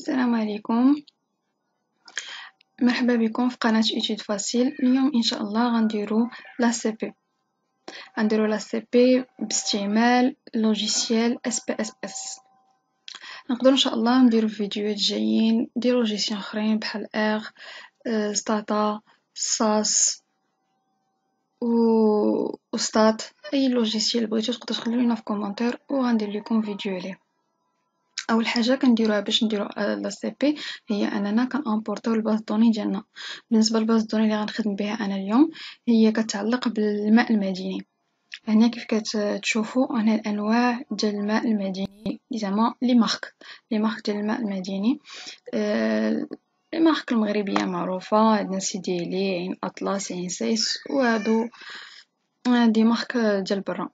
السلام عليكم، مرحبا بكم في قناة إيتود فاسيل. اليوم إن شاء الله غنديرو لا سي بي باستعمال لوجيسيال SPSS. نقدر إن شاء الله نديرو فيديوهات جايين دي لوجيسيال آخرين بحال ستاتا، ساس و ستات. أي لوجيسيال بغيتو تقدر تخليولنا في كومنتير وغندير لكم فيديو عليه. اول حاجه كنديروها باش نديرو لا سي بي هي اننا كنامبورطيو الباز دوني ديالنا. بالنسبه للباز دوني اللي غنخدم بها انا اليوم هي كتعلق بالماء المديني. هنا كيف كتشوفوا هنا الانواع ديال الماء المديني، زعما لي مارك ديال الماء المديني. لي مارك المغربيه معروفه، عندنا سيدي علي، عين اطلس، عين سيس، وهادو دي مارك ديال برا.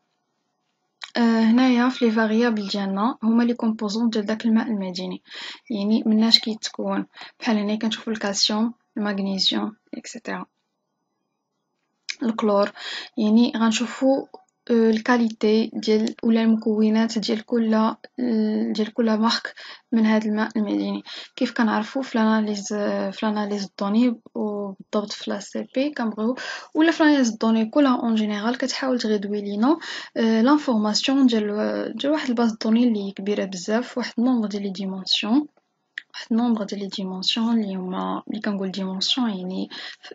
هنايا في لي فاريابل ديالنا هما لي كومبوزون ديال داك الماء المديني، يعني مناش كيتكون. بحال هنا كنشوفوا الكالسيوم، المغنيسيوم اكسيتيرا. الكلور، يعني غنشوفوا الكاليتي ديال ولا المكونات ديال كل مارك من هذا الماء المديني. كيف كنعرفوا في الاناليز الدوني وبالضبط في لا سي بي كنبغيو ولا في الاناليز الدوني كلها اون جينيرال كتحاول تغدوي لينا لانفورماسيون ديال واحد الباز دوني اللي كبيره بزاف، واحد النومبر ديال لي ديمونسيون اللي هما اللي كنقول ديمونسيون يعني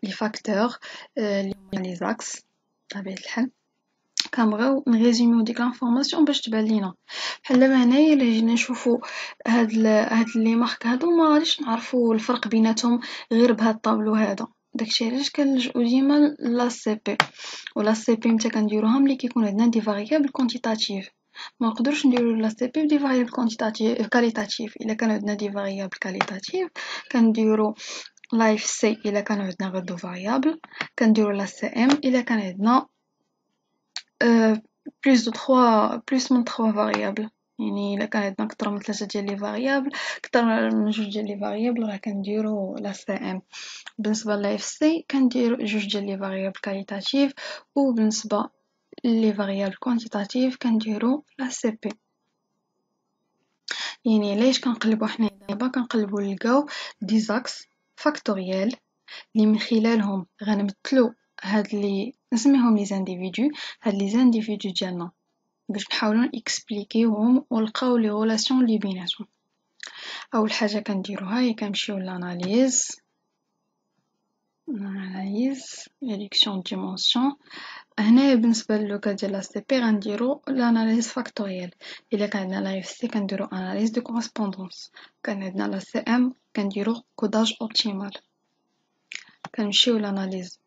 لي فاكتور اللي هما لي زاكس. بطبيعة الحال كنبغيو نغيزيميو ديك لانفورماسيون باش تبان لينا. بحال دابا هنايا الا جينا نشوفو هاد لي مارك هادو ما غاديش نعرفو الفرق بيناتهم غير بهاد الطابلو هذا. داكشي علاش كنلجؤو ديما لا سي بي. ولا سي بي متى كنديروها ملي كيكون عندنا دي فاريابل كونتيتاتيف. ما نقدروش نديرو لا سي بي بدي فاريابل كونتيتاتيف كاليتاتيف. الا كان عندنا دي فاريابل كاليتاتيف كنديرو لايف سي الا كان عندنا غير دو فاريابل، كنديرو لا سي ام الا كان عندنا بلوس من 3 فاريابل. يعني الا كان عندنا كثر من 3 ديال لي فاريابل، كثر من 2 ديال لي فاريابل، راه كنديرو لا سي ام. بالنسبه لايف سي كنديرو 2 ديال لي فاريابل كاليتاتيف، وبالنسبه لي فاريابل كوانتيتاتيف كنديرو لا سي بي. يعني علاش كنقلبو حنا دابا كنقلبو نلقاو دي زاكس فاكتوريال اللي من خلالهم غنمثلو هاد لي نسميهم لي زانديفيدو. هاد لي زانديفيدو ديالنا باش نحاولوا نكسبليكيوهم ولقاو لي غولاسيون اللي بيناتهم. اول حاجه كنديروها هي كنمشيو لاناليز ريدكسيون ديمونسيون. هنايا بالنسبه للوكا ديال لا سي بي غنديرو لاناليز فاكتوريال. الا كان عندنا لا اف سي كنديرو اناليز دو كورسبوندونس. كان عندنا لا سي ام كنديرو كوداج اوبتيمال. كنمشيو لاناليز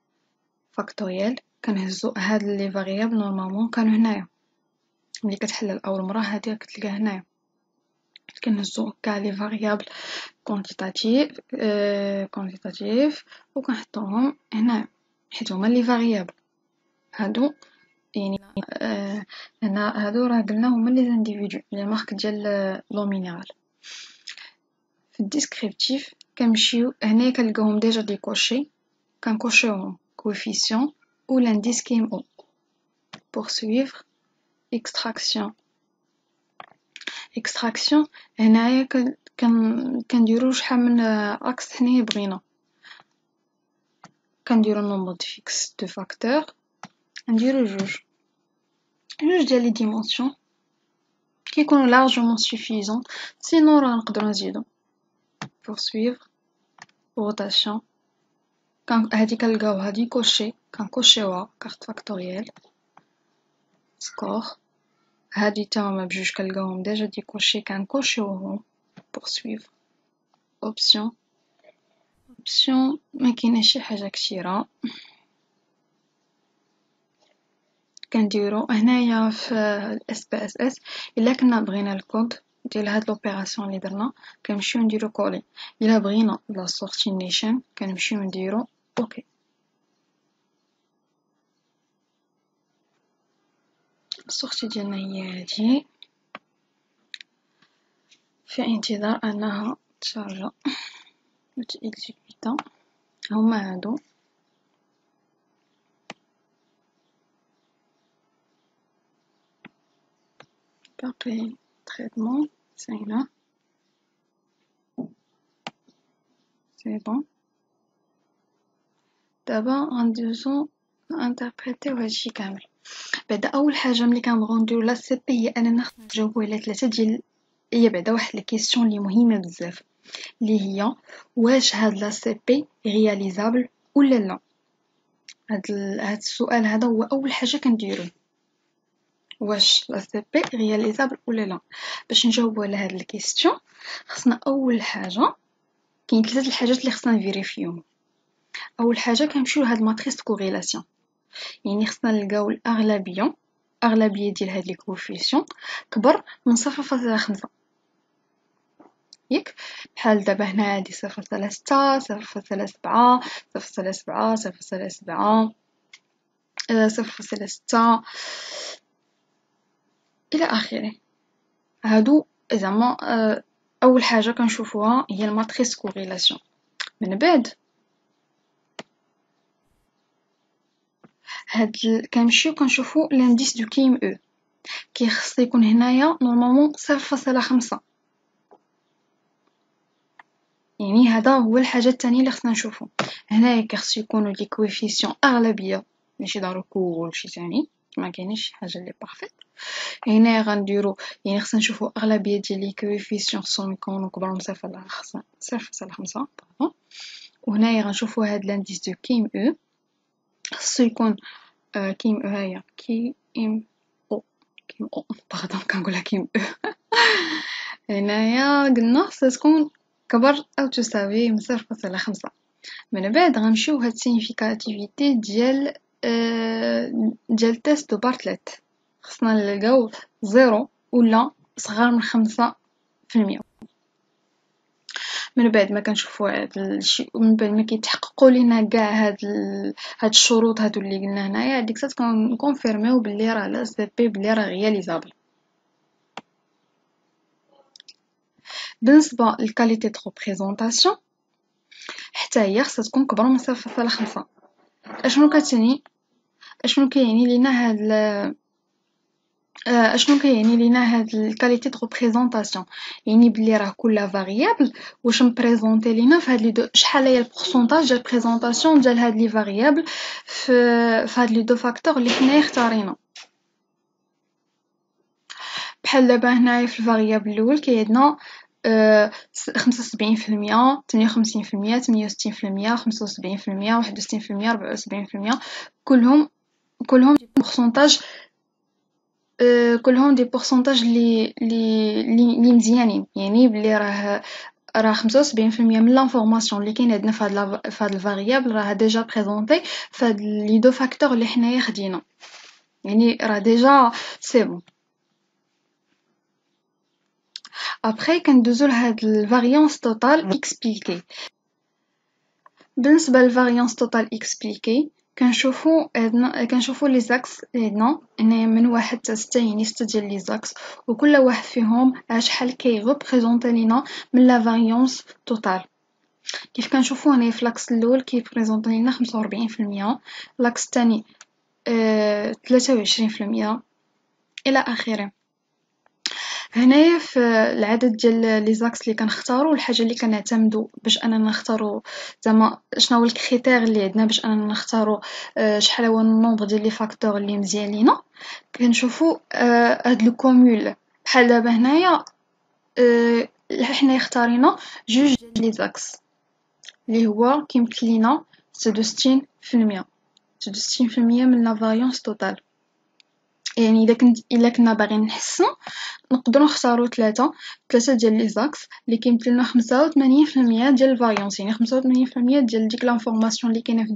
فاكتوريال كنهزو هاد لي فاريابل نورمالمون كانوا هنايا. ملي كتحلل اول مره هادي كتلقى هنايا. كنهزو كاع لي فاريابل كونتيتاتيف وكنحطوهم هنا حيت هما لي فاريابل هادو. يعني هنا هادو راه قلنا هما لي انديفيدو لي مارك ديال لو مينيرال. في الديسكريبتيف كنمشيو هنا كنلقاوهم ديجا ديكوشي، كنكوشيوهم كوفيسيون ou l'indice KMO. Poursuivre, extraction. Extraction هنايا كنديرو شحال من اكس هنايا بغينا. كنديرو نومبر دو فيكس دو فاكتور، نديرو جوج ديال لي ديمونسيون كيكونوا لارجومون سوفيزون، سينو راه نقدروا نزيدو. Poursuivre, rotation. هادي كنلقاو هادي كوشي كنكوشيوها كارت فاكتوريال. سكور هادي تاهما بجوج كنلقاوهم ديجا ديكوشي كنكوشيوهم. Poursuivre. Option ما كايناش شي حاجه كثيره. كنديرو هنايا في الاس بي اس اس الا كنا بغينا الكود ديال هاد لوبيراسيون اللي درنا كنمشيو نديرو كولي. الا بغينا لا سورتي نيشن كنمشيو نديرو اوكي. السورتي ديالنا هي هادي في انتظار انها تشارجا وتيكزيكوتا. هما هادو باقي تريتمون ساينا. سي بون. دابا غندوزو نانتربريتيو هادشي كامل. بعدا اول حاجه ملي كنبغيو نديرو لا سي بي هي اننا خصنا نجاوبو على 3 ديال، هي بعدا واحد الكيسيون اللي مهمه بزاف، اللي هي واش هاد لا سي بي رياليزابل ولا لا. هاد السؤال هذا هو اول حاجه كنديرو، واش لا سي بي رياليزابل ولا لا. باش نجاوبو على هاد الكيسيون خصنا اول حاجه، كاين 3 الحاجات اللي خصنا نفيريفيوهم. اول حاجه كنمشيو لهاد الماتريس كوريلاسيون، يعني خصنا نلقاو الاغلبيه ديال هاد لي كوفيسيون كبر من 0.5. ياك بحال دابا هنا هادي 0.6 0.7 0.7 0.7 0.6 الى اخره. هادو زعما اول حاجه كنشوفوها هي الماتريس كوريلاسيون. من بعد كنمشيو كنشوفو لانديس دو كيم او، كيخص يكون هنايا نورمالمون 0.5. يعني هذا هو الحاجه الثانيه اللي خصنا نشوفو. هنايا كيخص يكونوا لي كويفيسيون اغلبيه، ماشي ضروري كلشي ثاني، ما كاينش شي حاجه اللي بارفيت. هنا غنديرو يعني خصنا نشوفو اغلبيه ديال لي كويفيسيون خصهم يكونوا كبر من 0.5. وهنايا غنشوفو هاد لانديس دو كيم او خصو يكون كيم او، هيا كيم او باردون كنقولها كيم او. هنايا قلنا خصها تكون كبر او تساوي من 0.5. من بعد غنمشيو هاد سينيفيكاتيفيتي ديال تيست دو بارتليت، خصنا نلقاو 0 ولا صغار من 5%. من بعد ما كنشوفوا هاد الشيء، من بعد ما كيتحققوا لينا كاع هاد الشروط هادو اللي قلنا هنايا، ديك الساعه كنكونفيرميو بلي راه لا سي بي بلي راه رياليزابل. بالنسبه للكاليتي دو ريبريزونطاسيون حتى هي خصها تكون كبر من 0.5. اشنو كتعني؟ اشنو كيعني لينا هاد الكاليتي دو ريبريزونطاسيون؟ يعني بلي راه كل فاريابل واش مبريزونطي لينا في هاد لي دو، شحال هي البورسونتاج ديال بريزونطاسيون ديال هاد لي فاريابل في هاد لي دو فاكتور اللي حنايا اختارينا. بحال دابا هنايا في الفاريابل الاول كايننا 75%، 58%، 68%، 75%، 61%، 74%، كلهم دي بورسونتاج، كلهم دي بورسونتاج لي مزيانين. يعني بلي راه 75% من لانفورماسيون اللي كاين عندنا في هاد الفاريابل راه ديجا بريزونطي في هاد لي دو فاكتور اللي حنايا خدينا، يعني راه ديجا سي بون. ابري كندوزو لهاد الفاريانس توتال اكسبليكي. بالنسبه للفاريانس توتال اكسبليكي كنشوفو لي زاكس هنا من 1 حتى 6، يعني 6 ديال لي زاكس، وكل واحد فيهم شحال كيغوبريزونطي لينا من لا فاريانس توتال. كيف كنشوفو هنا في لاكس الاول كيبريزونطي لينا 45%، لاكس الثاني 23% الى اخره. هنايا في العدد ديال لي زاكس اللي كنختاروا، الحاجه اللي كنعتمدوا باش اننا نختاروا زعما شنو هو الكريتير اللي عندنا باش اننا نختاروا شحال هو النومبر ديال لي فاكتور اللي مزيان لينا، كنشوفوا هاد لو كومول. بحال دابا هنايا حنا اختارينا جوج ديال لي زاكس اللي هو كيمثل لينا 66%، 66% من لا فاريانس توتال. يعني الا كنا باغيين نحسنوا نقدروا نختاروا ثلاثه ديال لي زاكس اللي كيمثل لنا 85% ديال الفاريانس، يعني 85% ديال ديك لانفورماسيون اللي كاينه في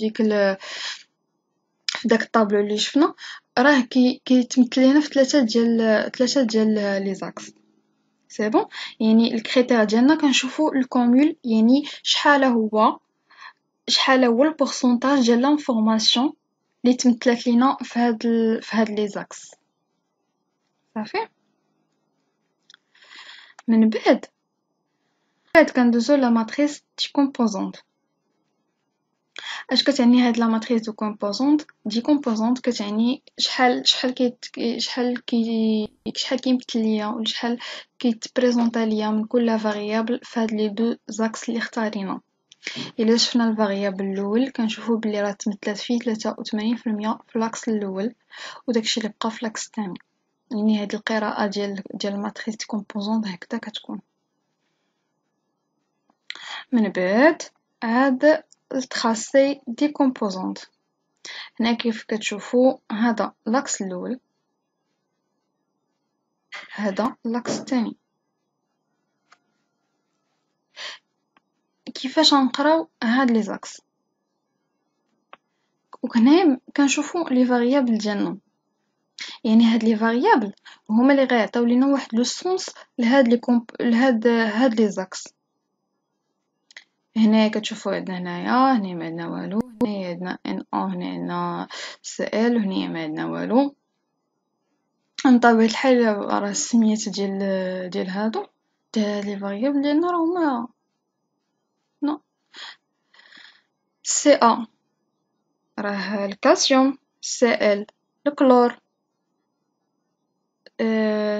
داك الطابلو اللي شفنا راه كيتمثل لنا في ثلاثه ديال لي زاكس. سي بون. يعني الكريتير ديالنا كنشوفوا الكومول، يعني شحال هو البورسونتاج ديال لانفورماسيون اللي تمثلت لينا في هاد لي زاكس. صافي. من بعد كندوزو لا ماتريس دي كومبوزونط. اش كتعني هاد لا ماتريس دو كومبوزونط؟ دي كومبوزونط كتعني شحال كيمثل ليا ولا شحال كيتبريزونطا ليا من كل فاريابل في هاد لي دو زاكس اللي اختارينا. إلا شفنا الفاريابل الأول كنشوفو بلي راه تمثلات فيه 83% في لاكس الأول، وداكشي اللي بقى في لاكس الثاني. يعني هاد القراءة ديال الماتريس دي كومبوزون هكدا كتكون. من بعد هاد التراسي دي كومبوزونت، هنا كيف كتشوفو هذا لاكس الأول، هذا لاكس الثاني. كيفاش غنقراو هاد لي زاكس؟ وهنا كنشوفو لي فاريابل ديالنا، يعني هاد لي فاريابل هما اللي غيعطيو لينا واحد لو سونس لهاد لي زاكس. هنا كتشوفو عندنا هنايا ما عندنا والو، هنايا عندنا ان او، هنا عندنا سي ال، وهنايا ما عندنا والو. من طبيعة الحال راه السميات ديال هادو ديال لي فاريابل ديالنا راه هما نو سي ا راه الكالسيوم، سي ال الكلور،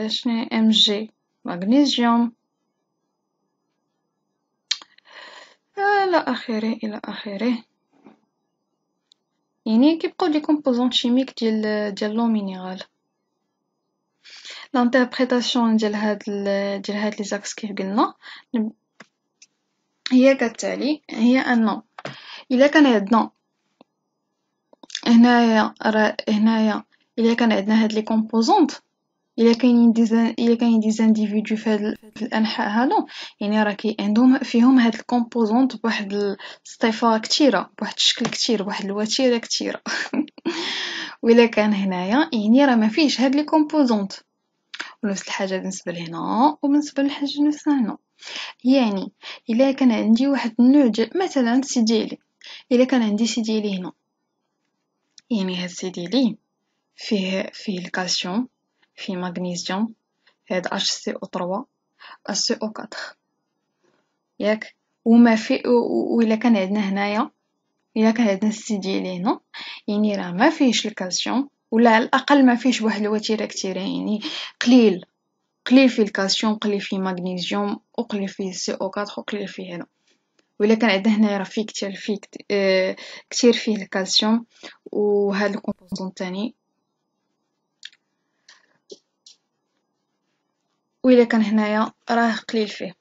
شنو ام جي مغنيسيوم، الى اخره الى اخره. يعني كيبقاو لي كومبوزونط شيميك ديال لو مينيرال. لانتربريتاسيون ديال هاد لي زاكس كيف قلنا هي كالتالي، هي ان الا كان عندنا هنايا الا كان عندنا هاد لي كومبوزونط، الا كاينين دي زانديفيدو في هاد الانحاء هادو، يعني راه عندهم فيهم هاد الكومبوزونط بواحد الصفه كثيره، بواحد الشكل كثير، بواحد الوتيره كثيره. وإلا كان هنايا يعني راه ما فيش هاد لي كومبوزونط. ونفس الحاجه بالنسبه لهنا وبالنسبه للحاجه نفسها هنا. يعني الا كان عندي واحد النوع ديال مثلا سي ديالي، الا كان عندي سي ديالي هنا، يعني هاد سي ديالي فيه الكالسيوم، فيه مغنيسيوم، هاد HCO3 HCO4 ياك. وما في وإلا كان عندنا هنايا، الا كان عندنا السي ديالي هنا، يعني راه ما فيهش الكالسيوم، ولا على الاقل ما فيهش واحد الوتيره كثيره، يعني قليل فيه الكالسيوم، قليل فيه مغنيسيوم، وقليل فيه CO4، وقليل فيه هنا. وإلا كان عندنا هنايا راه فيه كتير فيه الكالسيوم وهذا الكومبوزون الثاني. وإلا كان هنايا راه قليل فيه.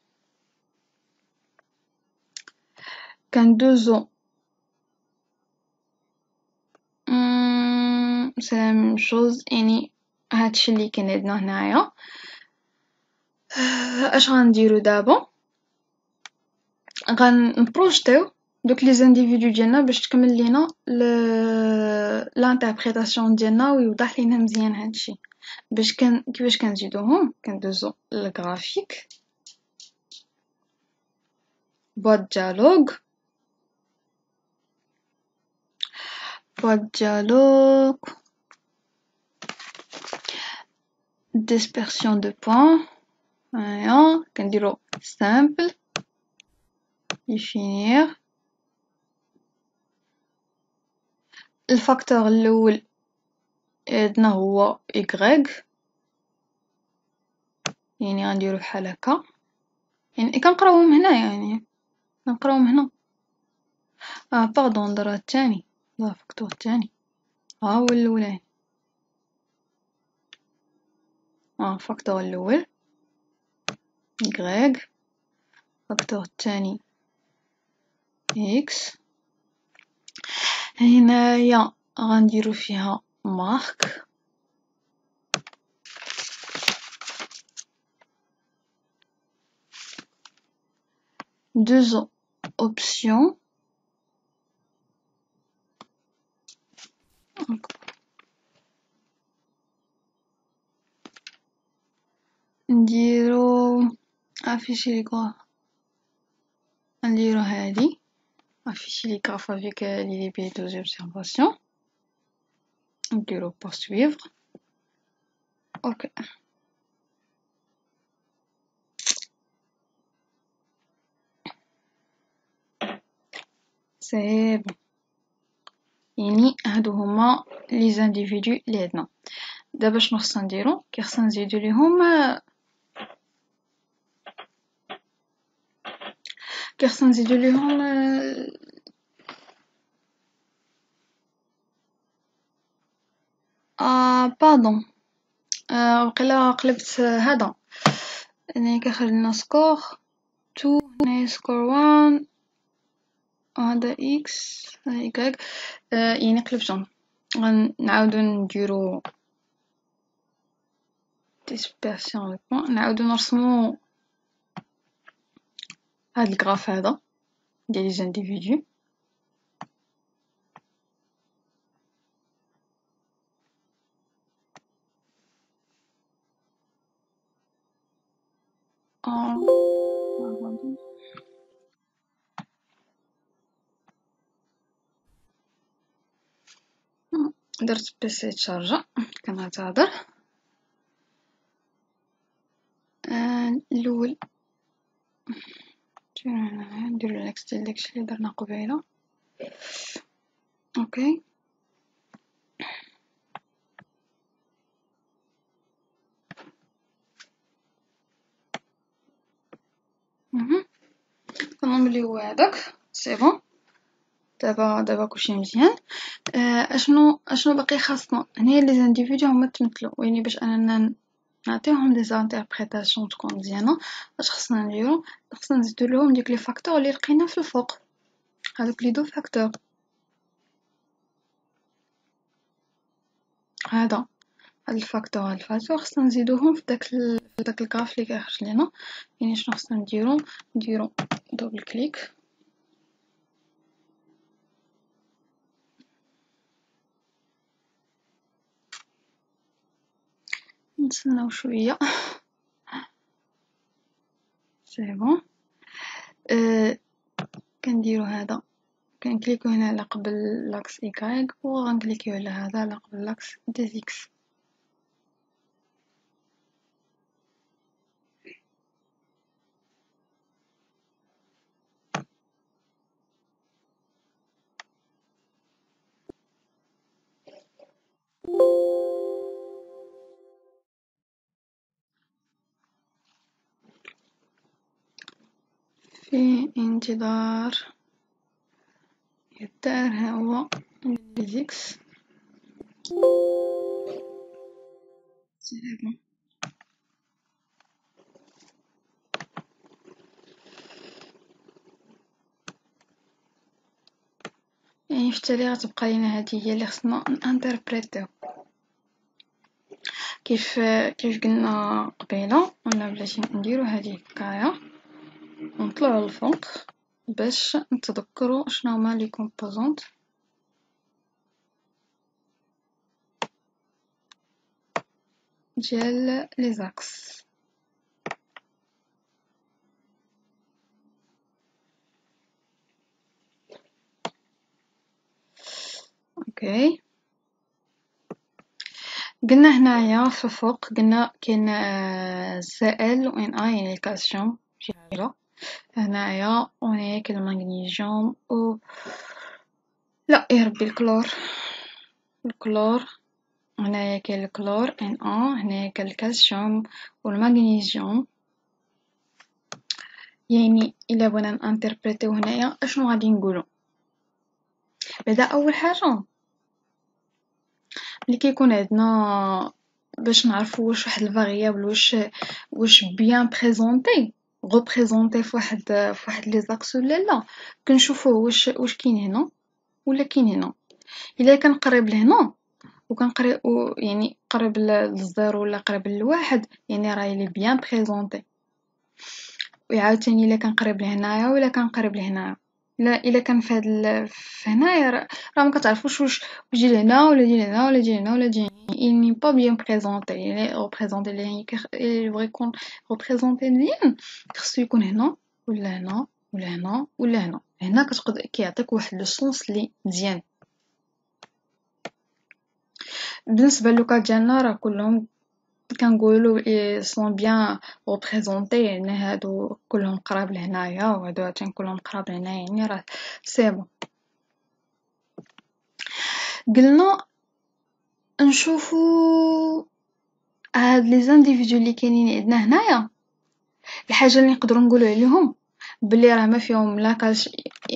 كندوزو سي لا ميم شوز، يعني هادشي اللي كاين عندنا هنايا. اش غنديرو دابا؟ غنبروجيتيو دوك لي زانديفيدو ديالنا باش تكمل لينا لانتربريتاسيون ديالنا ويوضح لينا مزيان هادشي. كيفاش كنزيدوهم؟ كندوزو للغرافيك، boîte dialogue, dispersion de points. كنديرو simple, définir. الفاكتور الاول عندنا هو y، يعني غنديرو بحال هكا، يعني كنقراوهم هنا، يعني كنقراوهم هنا. باردون درا الثاني، الفاكتور الثاني هو الاولاني. الفاكتور الاول y، الفاكتور الثاني x. هنايا غنديرو فيها مارك، deux options. نديرو afficher les graphes، نديرو هادي afficher les graphes avec les libertés d'observation. نديرو poursuivre. اوكي سي بون. يعني هادو هما لي زانديفيدو اللي عندنا. دابا شنو خصنا نديرو؟ خصنا نزيدو ليهم كي خصنا نزيدو ليهم باردون، وقيلا قلبت هذا، هنايا كيخرج لنا سكور 2، هنايا سكور 1، وهذا اكس، هذا يكاك، يعني قلبتهم. غنعاودو نديرو ديسبيرسيون دو بوين، نعاودو نرسمو هاد الكراف هذا ديال لي زانديفيدو. درت بيسي تشارجا كنعتذر. الاول نديرو نيكست ديال داكشي اللي درنا قبيله. اوكي كنمليو هذاك سي بون. دابا كلشي مزيان. اشنو باقي خاصنا هنايا لي زانديفيدو هما تمثلوا، يعني باش اننا نعطيوهم دي زانتربريتاسيون تكون مزيانه. اش خصنا نديرو؟ خصنا نزيدو لهم ديك لي فاكتور اللي لقينا في الفوق، هذوك لي دو فاكتور. هاد الفاكتور خصنا نزيدوهم في داك الكراف اللي كيخرج لينا. يعني شنو خصنا نديرو دوبل كليك، نتسناو شويه. سي بون. كنديرو هذا، كنكليكو هنا على قبل لاكس ايكايك، وغنكليكيو على هذا على قبل لاكس دي اكس. في انتظار يدار ها هو دي اكس. سي بون. يعني في التالي غتبقى لينا هذه هي اللي خصنا نانتربريتيو كيف قلنا قبيله، ولا بلاتي نديرو هذه هكايا ونطلعو للفوق باش نتذكروا شنو هما لي كومبوزونط ديال لي زاكس. اوكي قلنا هنايا في الفوق قلنا كاين سائل و ان اي يعني الكالسيوم شي هنايا، وهنايا كاين المغنيسيوم و لا يا ربي الكلور. هنايا كاين الكلور ان هنايا كاين الكالسيوم والمغنيسيوم. يعني الا بغينا نانتربريتيو هنايا اشنو غادي نقولو؟ بعدا اول حاجه ملي كيكون عندنا باش نعرفوا واش واحد الفاريابل واش بيان بريزونطي ريبريزونطي في واحد لي زاكس ولا لا، كنشوفوه واش كاين هنا ولا كاين هنا. الا كان قريب لهنا وكنقري يعني قريب للزيرو ولا قريب للواحد، يعني راه لي بيان بريزونطي. وعاوتاني الا كان قريب لهنايا ولا كان قريب لهنايا، لا الا كان في هنايا راه ما كتعرفوش واش يجي لهنا ولا يجي لهنا ولا يجي لهنا ولا يجي. il n'est pas bien présenté، يعني représenter اللي بغى يكون représenter مزيان خصو يكون هنا ولا هنا ولا هنا ولا هنا. هنا كتقدر كيعطيك واحد لو سونس لي مزيان. بالنسبه للوكا ديالنا راه كلهم كنقولوا سون بيان ريبريزونطي، يعني هادو كلهم قراب لهنايا وهادو عاوتاني كلهم قراب لهنايا، يعني راه سي بون. قلنا نشوفوا هاد لي زانديفيدو اللي كاينين عندنا هنايا. الحاجه اللي نقدروا نقولوا عليهم بلي راه ما فيهم لا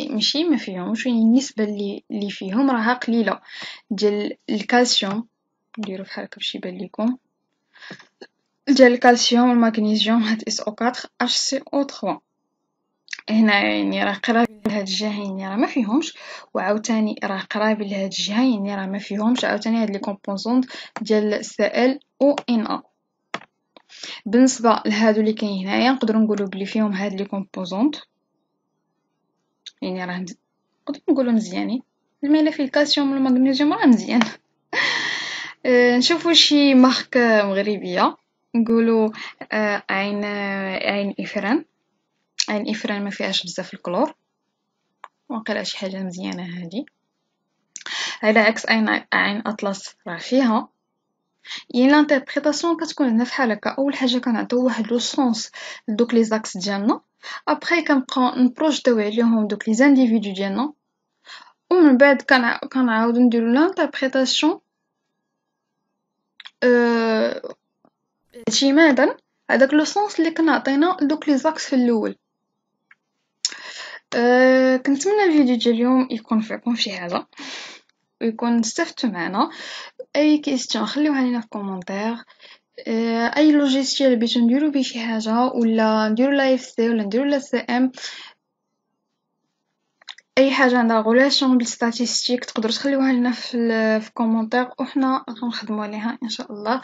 ماشي ما فيهمش، يعني النسبة اللي فيهم راها قليلة ديال الكالسيوم. نديرو بحال هكا باش يبان ليكم، ديال الكالسيوم والمغنيسيوم هاد SO4 HCO3. هنا يعني راه قراب لهاد الجهة يعني راه ما فيهمش، وعاوتاني راه قراب لهاد الجهة يعني راه ما فيهمش، عاوتاني هاد لي كومبوزونط ديال Cl و Na. بالنسبة لهادو اللي كاين هنايا نقدروا نقولوا بلي فيهم هاد لي كومبوزونط، يعني راه نقدروا نقولوا مزيانين. المهم فيه الكالسيوم والمغنيسيوم راه مزيان. نشوفوا شي مارك مغربية، نقولوا عين إفران. عين إفران ما فيهاش بزاف الكلور، وقيلا شي حاجة مزيانة هادي، على عكس عين أطلس راه فيها. يعني لانتربريطاسيون كتكون هنا فحال هكا، اول حاجه كنعطيو واحد لو سونس لدوك لي زاكس ديالنا، ابري كنبقاو نبروجيتيو عليهم دوك لي زانديفيدو ديالنا، ومن بعد كنعاودو نديرو لانتربريطاسيون اعتمادا هذاك لو سونس اللي كنا عطينا لدوك لي زاكس في الاول. كنتمنى الفيديو ديال اليوم يكون فيكم شي حاجه، ويكون استفدتوا معنا. اي كيستيون خليوها لينا في كومونتير. اي لوجيسيال باش نديرو بيه شي حاجه، ولا نديرو لا اف سي ولا نديرو لا سي ام، اي حاجه عندها غولاسيون بالستاتيستيك تقدروا تخليوها لنا في كومونتير، وحنا غنخدموا عليها ان شاء الله.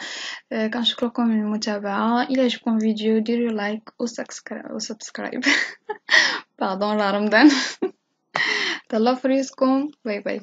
كنشكركم للمتابعه، الى عجبكم الفيديو ديروا لايك وسبسكرايب. باردون لا رمضان. تهلاو في ريسكم، باي باي.